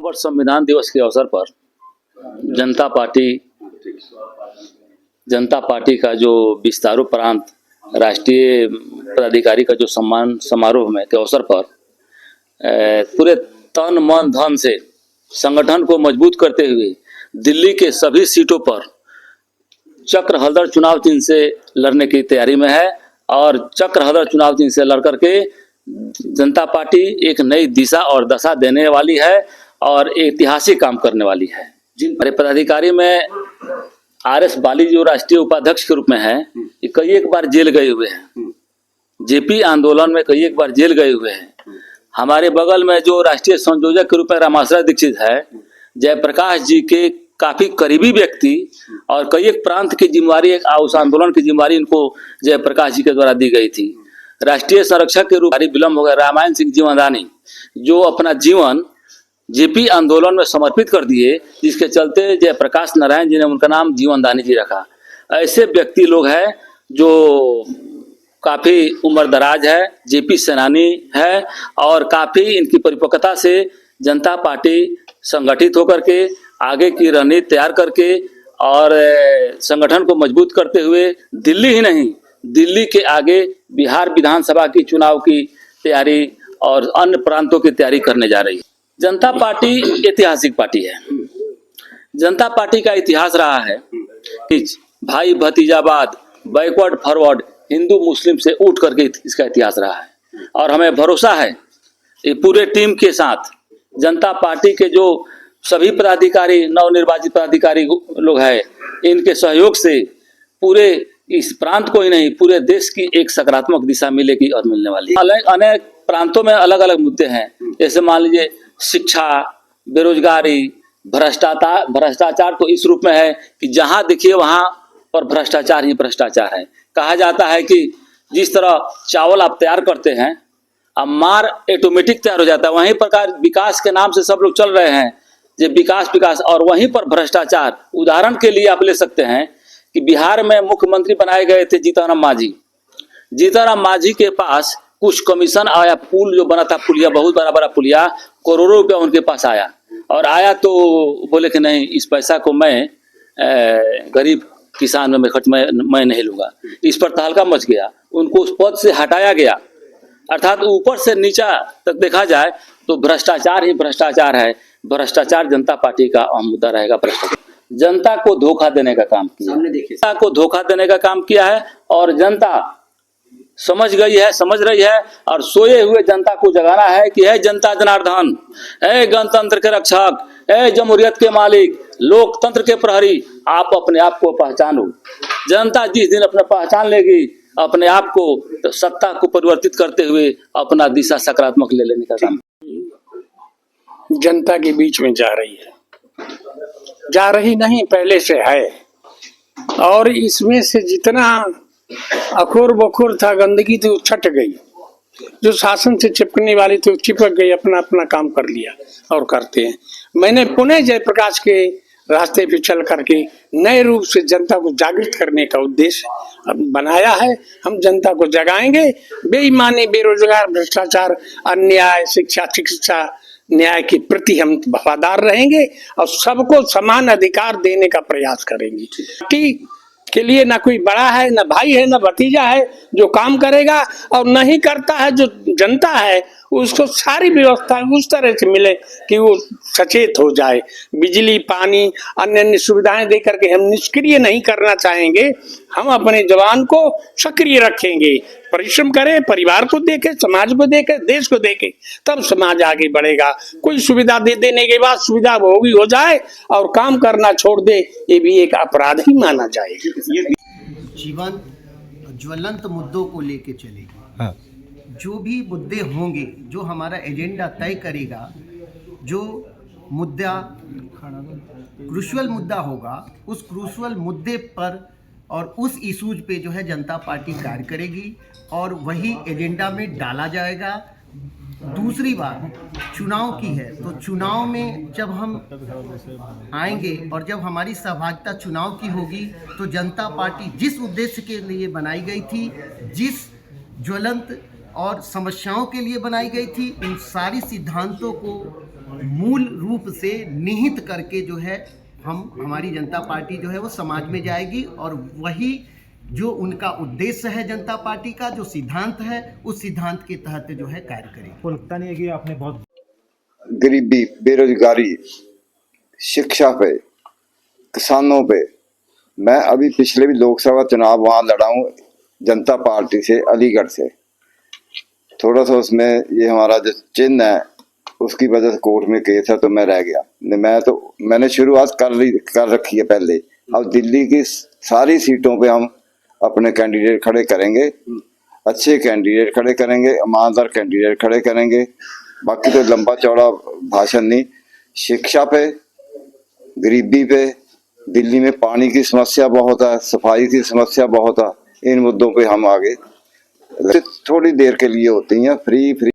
वर्ष संविधान दिवस के अवसर पर जनता पार्टी का जो विस्तारू प्रांत राष्ट्रीय पदाधिकारी का जो सम्मान समारोह में के अवसर पर पूरे तन मन धन से संगठन को मजबूत करते हुए दिल्ली के सभी सीटों पर चक्र हल्दर चुनाव चिन्ह से लड़ने की तैयारी में है और चक्र हल्दर चुनाव चिन्ह से लड़ करके जनता पार्टी एक नई दिशा और दशा देने वाली है और ऐतिहासिक काम करने वाली है। हमारे पदाधिकारी में RS बाली जो राष्ट्रीय उपाध्यक्ष के रूप में है, ये कई एक बार जेल गए हुए हैं, जेपी आंदोलन में कई एक बार जेल गए हुए हैं। हमारे बगल में जो राष्ट्रीय संयोजक के रूप में रामाश्रय दीक्षित है, जयप्रकाश जी के काफी करीबी व्यक्ति और कई एक प्रांत की जिम्मेवारी, एक उस आंदोलन की जिम्मेवारी इनको जयप्रकाश जी के द्वारा दी गई थी। राष्ट्रीय संरक्षक के रूप में विलम्ब हो गया रामायण सिंह जीवनदानी, जो अपना जीवन जेपी आंदोलन में समर्पित कर दिए, जिसके चलते जयप्रकाश नारायण जी ने उनका नाम जीवनदानी जी रखा। ऐसे व्यक्ति लोग हैं जो काफी उम्रदराज है, जेपी सेनानी है और काफी इनकी परिपक्वता से जनता पार्टी संगठित होकर के आगे की रणनीति तैयार करके और संगठन को मजबूत करते हुए दिल्ली ही नहीं, दिल्ली के आगे बिहार विधानसभा की चुनाव की तैयारी और अन्य प्रांतों की तैयारी करने जा रही है। जनता पार्टी ऐतिहासिक पार्टी है। जनता पार्टी का इतिहास रहा है कि भाई भतीजावाद, बैकवर्ड फॉरवर्ड, हिंदू मुस्लिम से उठ करके इसका इतिहास रहा है और हमें भरोसा है ये पूरे टीम के साथ जनता पार्टी के जो सभी पदाधिकारी, नवनिर्वाचित पदाधिकारी लोग हैं, इनके सहयोग से पूरे इस प्रांत को ही नहीं पूरे देश की एक सकारात्मक दिशा मिलेगी और मिलने वाली है। अनेक प्रांतों में अलग अलग मुद्दे हैं, जैसे मान लीजिए शिक्षा, बेरोजगारी, भ्रष्टाचार तो इस रूप में है कि जहां देखिए वहां पर भ्रष्टाचार ही भ्रष्टाचार है। कहा जाता है कि जिस तरह चावल आप तैयार करते हैं, अब मार ऑटोमेटिक तैयार हो जाता है, वहीं प्रकार विकास के नाम से सब लोग चल रहे हैं, जो विकास और वहीं पर भ्रष्टाचार। उदाहरण के लिए आप ले सकते हैं कि बिहार में मुख्यमंत्री बनाए गए थे जीतन राम मांझी के पास कुछ कमीशन आया, पुल जो बना था, पुलिया, बहुत बड़ा पुलिया, करोड़ों रुपया उनके पास आया और आया तो बोले कि नहीं, इस पैसा को मैं गरीब किसान में खर्च मैं नहीं लूंगा। इस पर तहलका मच गया, उनको उस पद से हटाया गया। अर्थात ऊपर से नीचा तक देखा जाए तो भ्रष्टाचार ही भ्रष्टाचार है। भ्रष्टाचार जनता पार्टी का अहम मुद्दा रहेगा। भ्रष्टाचार जनता को धोखा देने का काम किया, जनता को धोखा देने का काम किया है और जनता समझ गई है, समझ रही है और सोए हुए जनता को जगाना है कि है जनता जनार्दन, है गणतंत्र के रक्षक, है जमहूरियत के मालिक, लोकतंत्र के प्रहरी, आप अपने आप को पहचानो। जनता जिस दिन अपना पहचान लेगी अपने आप को, तो सत्ता को परिवर्तित करते हुए अपना दिशा सकारात्मक ले लेने का काम जनता के बीच में जा रही है, जा रही नहीं, पहले से है। और इसमें से जितना अखोर बखोर था, गंदगी तो छट गई, जो शासन से चिपकने वाली थी चिपक गई, अपना अपना काम कर लिया और करते हैं। मैंने पुनः जयप्रकाश के रास्ते पे चल करके नए रूप से जनता को जागृत करने का उद्देश्य बनाया है। हम जनता को जगाएंगे, बेईमानी, बेरोजगार, भ्रष्टाचार, अन्याय, शिक्षा, चिकित्सा, न्याय के प्रति हम वफादार रहेंगे और सबको समान अधिकार देने का प्रयास करेंगे। कि के लिए ना कोई बड़ा है, ना भाई है, ना भतीजा है जो काम करेगा, और नहीं करता है जो जनता है उसको सारी व्यवस्था उस तरह से मिले कि वो सचेत हो जाए। बिजली, पानी, अन्य सुविधाएं दे करके हम निष्क्रिय नहीं करना चाहेंगे। हम अपने जवान को सक्रिय रखेंगे, परिश्रम करें, परिवार को देखें, समाज को देखें, देश को देखें, तब समाज आगे बढ़ेगा। कोई सुविधा दे देने के बाद सुविधा भोगी हो जाए और काम करना छोड़ दे, ये भी एक अपराध ही माना जाएगा। जीवन ज्वलंत मुद्दों को लेके चलेगी। हाँ। जो भी मुद्दे होंगे, जो हमारा एजेंडा तय करेगा, जो मुद्दा क्रूशियल मुद्दा होगा, उस क्रूशियल मुद्दे पर और उस इशूज पे जो है जनता पार्टी कार्य करेगी और वही एजेंडा में डाला जाएगा। दूसरी बात चुनाव की है, तो चुनाव में जब हम आएंगे और जब हमारी सहभागिता चुनाव की होगी, तो जनता पार्टी जिस उद्देश्य के लिए बनाई गई थी, जिस ज्वलंत और समस्याओं के लिए बनाई गई थी, उन सारी सिद्धांतों को मूल रूप से निहित करके जो है हमारी जनता पार्टी जो है वो समाज में जाएगी, और वही जो उनका उद्देश्य है जनता पार्टी का, जो सिद्धांत है, उस सिद्धांत के तहत जो है कार्य करेगी। आपको लगता नहीं है कि आपने बहुत गरीबी, बेरोजगारी, शिक्षा पे, किसानों पे, मैं अभी पिछले भी लोकसभा चुनाव वहां लड़ा हूँ जनता पार्टी से, अलीगढ़ से। थोड़ा सा उसमें ये हमारा जो चिन्ह है उसकी वजह से कोर्ट में केस है तो मैं रह गया। मैंने शुरुआत कर रखी है पहले। अब दिल्ली की सारी सीटों पे हम अपने कैंडिडेट खड़े करेंगे, अच्छे कैंडिडेट खड़े करेंगे, ईमानदार कैंडिडेट खड़े करेंगे। बाकी तो लंबा चौड़ा भाषण नहीं। शिक्षा पे, गरीबी पे, दिल्ली में पानी की समस्या बहुत है, सफाई की समस्या बहुत है, इन मुद्दों पे हम आगे थोड़ी देर के लिए होती हैं फ्री